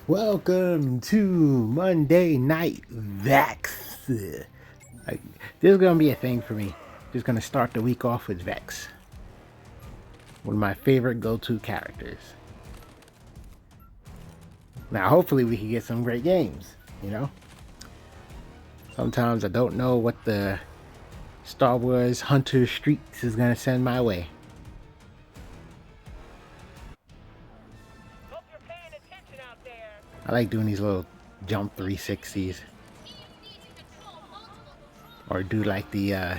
Welcome to Monday Night Vex. Like, this is gonna be a thing for me. Just gonna start the week off with Vex, one of my favorite go-to characters. Now, hopefully, we can get some great games. You know, sometimes I don't know what the Star Wars Hunter Streaks is gonna send my way. I like doing these little jump 360s, or do like the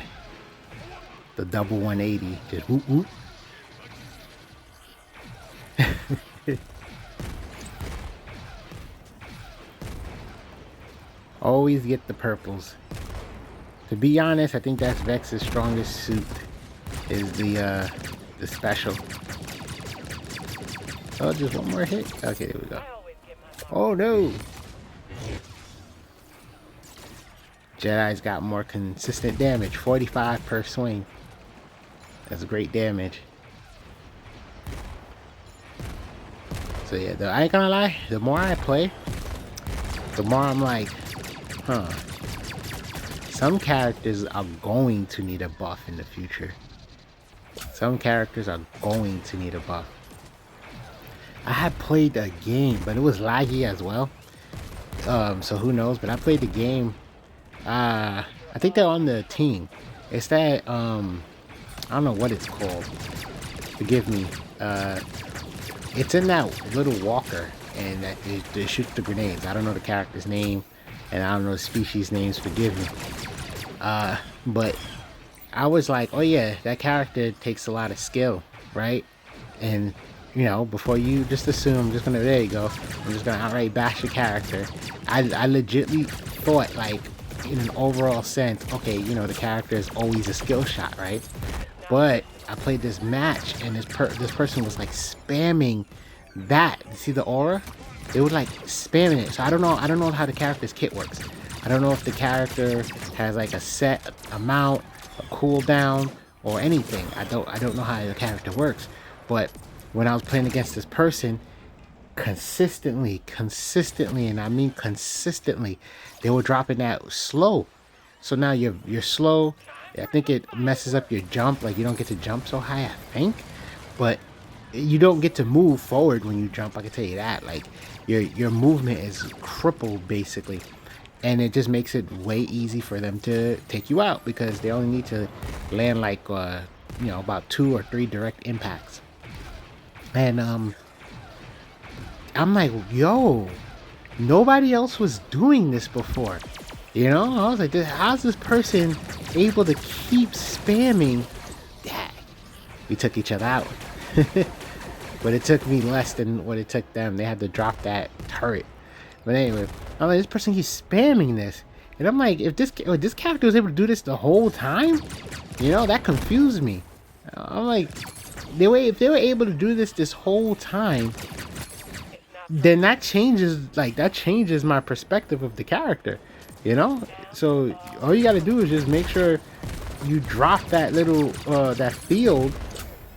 double 180, just whoop whoop. Always get the purples. To be honest, I think that's Vex's strongest suit, is the special. Oh, just one more hit. Okay, there we go. Oh no! Jedi's got more consistent damage, 45 per swing. That's great damage. So yeah, I ain't gonna lie, the more I play, the more I'm like, huh, some characters are going to need a buff in the future. Some characters are going to need a buff. I had played a game, but it was laggy as well. So who knows? But I played the game. I think they're on the team. It's that I don't know what it's called. Forgive me. It's in that little walker, and that they shoot the grenades. I don't know the character's name, and I don't know the species names. Forgive me. But I was like, oh yeah, that character takes a lot of skill, right? And you know, before you just assume, I'm just gonna, there you go, I'm just gonna outright bash your character. I legitly thought, like, in an overall sense, okay, you know, the character is always a skill shot, right? But I played this match, and this person was like spamming that. You see the aura? They were like spamming it. So I don't know how the character's kit works. I don't know if the character has like a set amount, a cooldown, or anything. I don't know how the character works. But when I was playing against this person, consistently, and I mean consistently, they were dropping that slow. So now you're slow. I think it messes up your jump. Like, you don't get to jump so high, I think. But you don't get to move forward when you jump, I can tell you that. Like, your movement is crippled basically. And it just makes it way easy for them to take you out, because they only need to land like you know, about 2 or 3 direct impacts. And I'm like, yo, nobody else was doing this before. You know, I was like, how's this person able to keep spamming that? We took each other out. But it took me less than what it took them. They had to drop that turret. But anyway, I'm like, this person keeps spamming this. And I'm like, if this character was able to do this the whole time, you know, that confused me. I'm like, if they were able to do this whole time, then that changes my perspective of the character, you know. So all you got to do is just make sure you drop that little that field,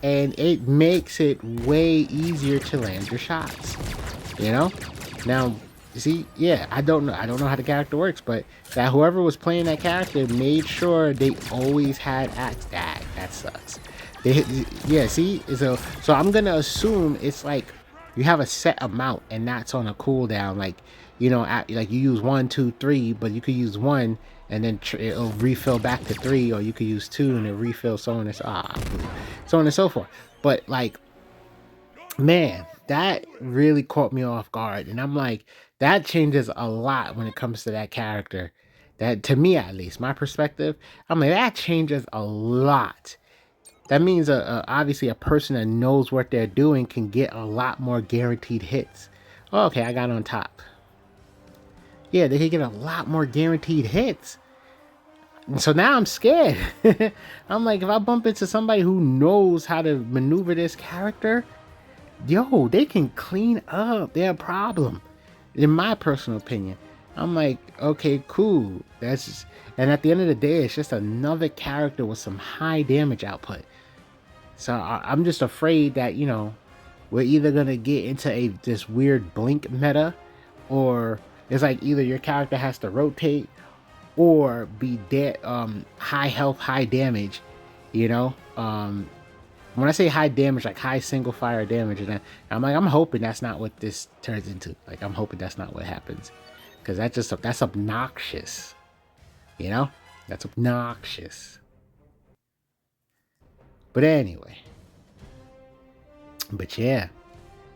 and it makes it way easier to land your shots, you know. Now, you see, yeah, I don't know how the character works, but that whoever was playing that character made sure they always had axe. That sucks. Yeah, see, so I'm gonna assume it's like you have a set amount, and that's on a cooldown. Like, you know, like you use 1, 2, 3, but you could use 1 and then it'll refill back to 3, or you could use 2 and it'll refill, so on and so on and so forth. But like, man, that really caught me off guard, and I'm like, that changes a lot when it comes to that character. That, to me at least, my perspective, I'm like, that changes a lot. That means obviously a person that knows what they're doing can get a lot more guaranteed hits. Oh, okay, I got on top. Yeah, they can get a lot more guaranteed hits. And so now I'm scared. I'm like, if I bump into somebody who knows how to maneuver this character, yo, they can clean up their problem. In my personal opinion, I'm like, okay, cool. And at the end of the day, it's just another character with some high damage output. So I'm just afraid that, you know, we're either gonna get into this weird blink meta, or it's like either your character has to rotate or be dead, high health, high damage, you know. When I say high damage, like high single fire damage, and I'm like, I'm hoping that's not what this turns into. Like, I'm hoping that's not what happens, because that's obnoxious, you know. That's obnoxious. But anyway, but yeah,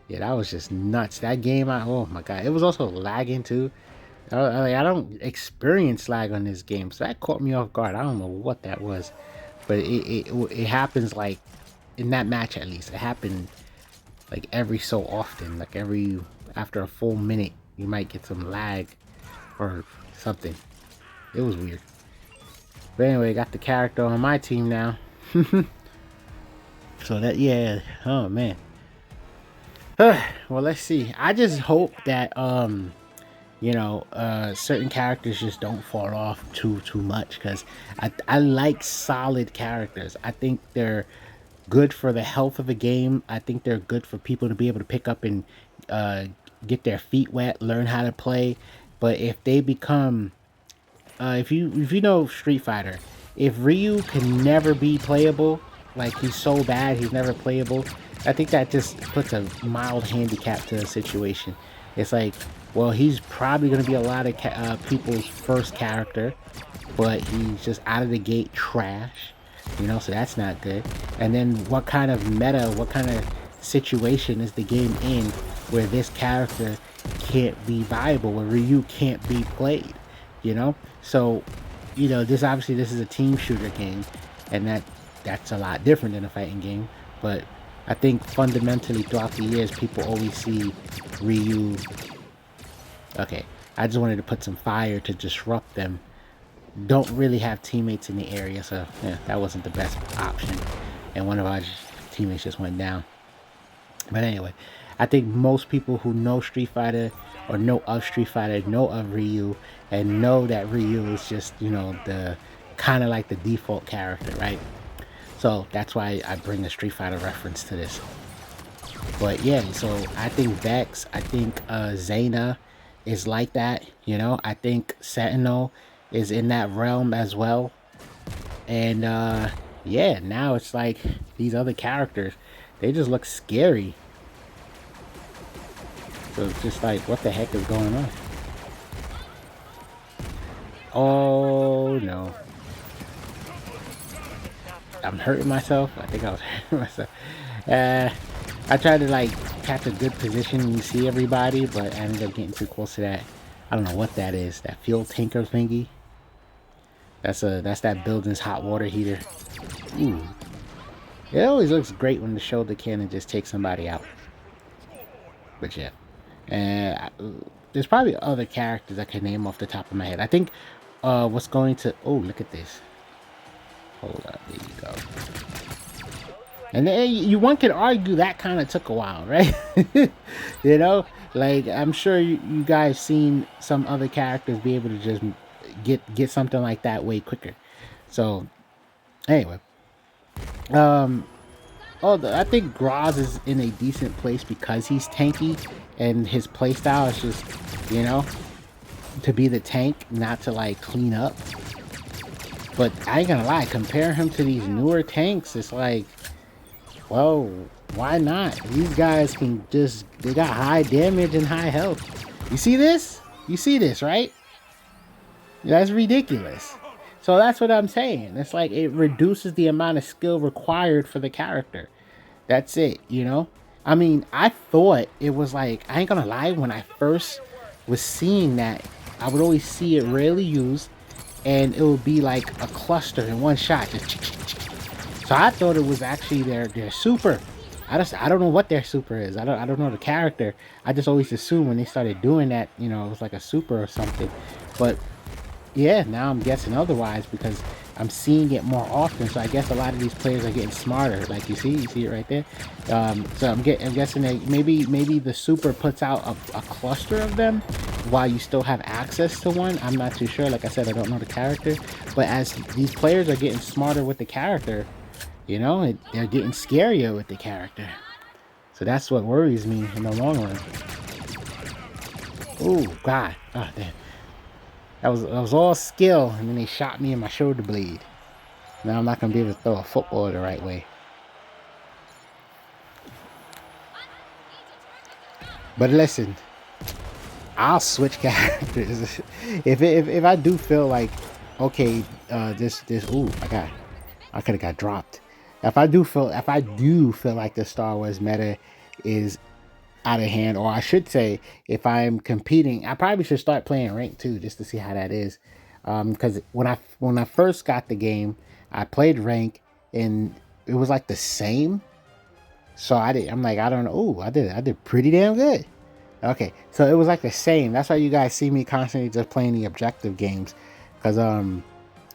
that was just nuts. That game, oh my god, it was also lagging too. I don't experience lag on this game, so that caught me off guard. I don't know what that was, but it happens like in that match at least. It happened like every so often, like after a full minute, you might get some lag or something. It was weird. But anyway, got the character on my team now. So that, yeah, oh man. Well, let's see. I just hope that certain characters just don't fall off too much, because I like solid characters. I think they're good for the health of the game. I think they're good for people to be able to pick up and get their feet wet, learn how to play. But if they become if you know Street Fighter, if Ryu can never be playable, like he's so bad he's never playable, I think that just puts a mild handicap to the situation. It's like, well, he's probably going to be a lot of people's first character, but he's just out of the gate trash, you know, so that's not good. And then what kind of meta, what kind of situation is the game in where this character can't be viable, where Ryu can't be played, you know? So, you know, this is a team shooter game, and that's a lot different than a fighting game. But I think fundamentally throughout the years, people always see Ryu. Okay, I just wanted to put some fire to disrupt them. Don't really have teammates in the area, so yeah, that wasn't the best option. And one of our teammates just went down. But anyway, I think most people who know Street Fighter or know of Street Fighter know of Ryu, and know that Ryu is just, you know, the kind of like the default character, right? So that's why I bring a Street Fighter reference to this. But yeah, so I think Vex, I think Zayna is like that, you know. I think Sentinel is in that realm as well. And yeah, now it's like these other characters, they just look scary. So it's just like, what the heck is going on? Oh no. I'm hurting myself. I think I was hurting myself. I tried to like catch a good position and see everybody, but I ended up getting too close to that. I don't know what that is. That fuel tanker thingy. That's that building's hot water heater. Ooh. It always looks great when the shoulder cannon just takes somebody out. But yeah. And there's probably other characters I can name off the top of my head. I think what's going to... Oh, look at this. Hold up. There you go. And then one could argue that kind of took a while, right? You know? Like, I'm sure you guys seen some other characters be able to just get something like that way quicker. So, anyway. I think Graz is in a decent place because he's tanky, and his playstyle is just, you know, to be the tank, not to like clean up. But I ain't gonna lie, compare him to these newer tanks, it's like, well, why not? These guys can just, they got high damage and high health. You see this? You see this, right? That's ridiculous. So that's what I'm saying. It's like it reduces the amount of skill required for the character. That's it, you know? I mean, I thought it was like, I ain't gonna lie, when I first was seeing that, I would always see it rarely used, and it would be like a cluster in one shot. So I thought it was actually their super. I don't know what their super is. I don't know the character. I just always assumed when they started doing that, you know, it was like a super or something. But yeah, now I'm guessing otherwise because I'm seeing it more often. So I guess a lot of these players are getting smarter. Like you see it right there. So I'm guessing that maybe the super puts out a cluster of them while you still have access to one. I'm not too sure. Like I said, I don't know the character. But as these players are getting smarter with the character, you know, they're getting scarier with the character. So that's what worries me in the long run. Oh God. Oh damn. That was all skill, and then they shot me in my shoulder blade. Now I'm not gonna be able to throw a football the right way. But listen, I'll switch characters if I do feel like, okay, this ooh, I could have got dropped. If I do feel like the Star Wars meta is out of hand, or I should say, if I'm competing, I probably should start playing rank too, just to see how that is. Because when I first got the game, I played rank and it was like the same. So I'm like, I don't know. Oh, I did pretty damn good. Okay, so it was like the same. That's why you guys see me constantly just playing the objective games, because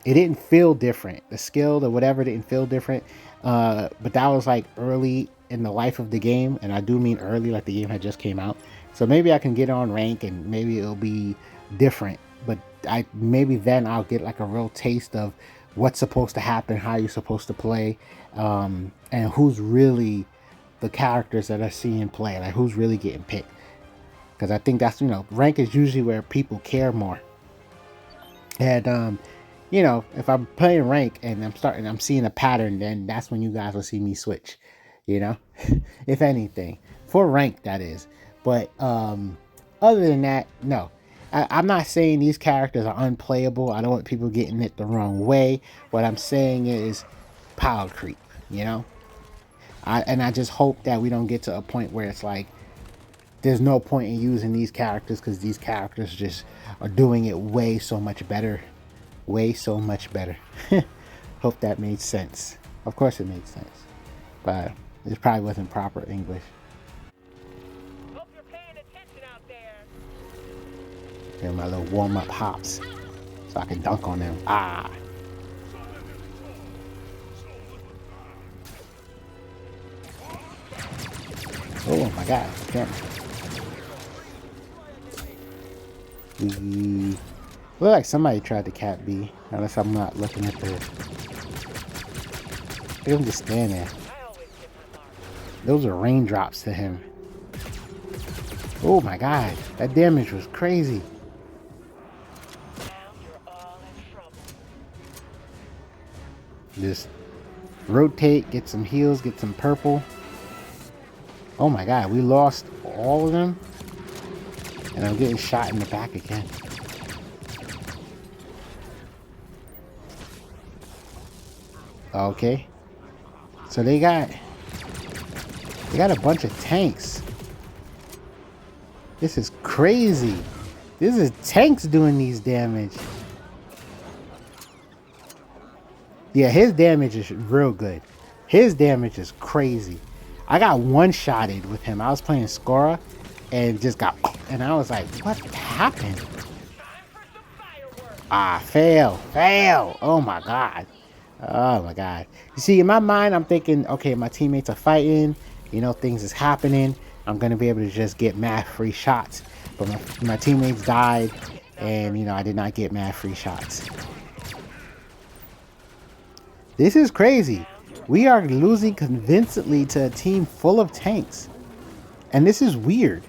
it didn't feel different. The skill, the whatever, didn't feel different. But that was like early in the life of the game, and I do mean early, like the game had just came out. So maybe I can get on rank, and maybe it'll be different. But maybe then I'll get like a real taste of what's supposed to happen, how you're supposed to play, and who's really the characters that are seeing play, like who's really getting picked. Because I think that's, rank is usually where people care more. And if I'm playing rank and I'm seeing a pattern, then that's when you guys will see me switch, if anything, for rank, that is. But other than that, no. I'm not saying these characters are unplayable. I don't want people getting it the wrong way. What I'm saying is power creep, I just hope that we don't get to a point where it's like, there's no point in using these characters because these characters just are doing it way so much better. Way so much better. Hope that made sense. Of course it made sense. But it probably wasn't proper English. Hope you're paying attention out there. And my little warm-up hops. So I can dunk on them. Ah. Oh my god. Damn. Look like somebody tried to cat B, unless I'm not looking at the. They don't just stand there. Those are raindrops to him. Oh my god, that damage was crazy. Just rotate, get some heals, get some purple. Oh my god, we lost all of them. And I'm getting shot in the back again. Okay. So they got a bunch of tanks. This is crazy. This is tanks doing these damage. Yeah, his damage is real good. His damage is crazy. I got one-shotted with him. I was playing Skora and just got, and I was like, what happened? Ah, fail. Oh my god. You see, in my mind, I'm thinking, okay, my teammates are fighting, things is happening. I'm gonna be able to just get mad free shots. But my teammates died, and I did not get mad free shots. This is crazy. We are losing convincingly to a team full of tanks. And this is weird.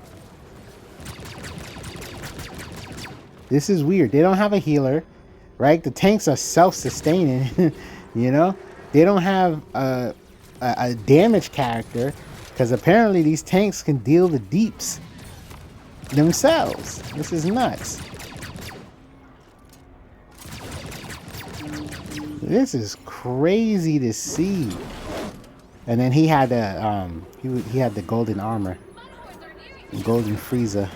They don't have a healer, right? The tanks are self-sustaining, They don't have a damage character, because apparently these tanks can deal the deeps themselves. This is nuts. This is crazy to see. And then he had he had the golden armor, golden Frieza.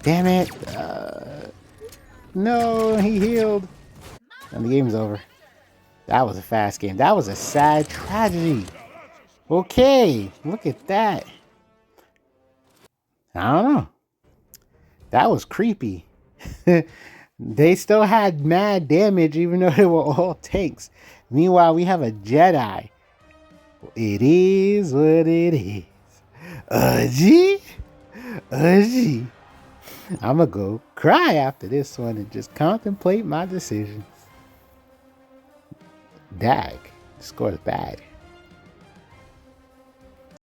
Damn it! No, he healed, and the game's over. That was a fast game. That was a sad tragedy. Okay, look at that. I don't know. That was creepy. They still had mad damage even though they were all tanks. Meanwhile, we have a Jedi. It is what it is. Gee. I'ma go cry after this one and just contemplate my decisions. Dag. The score is bad.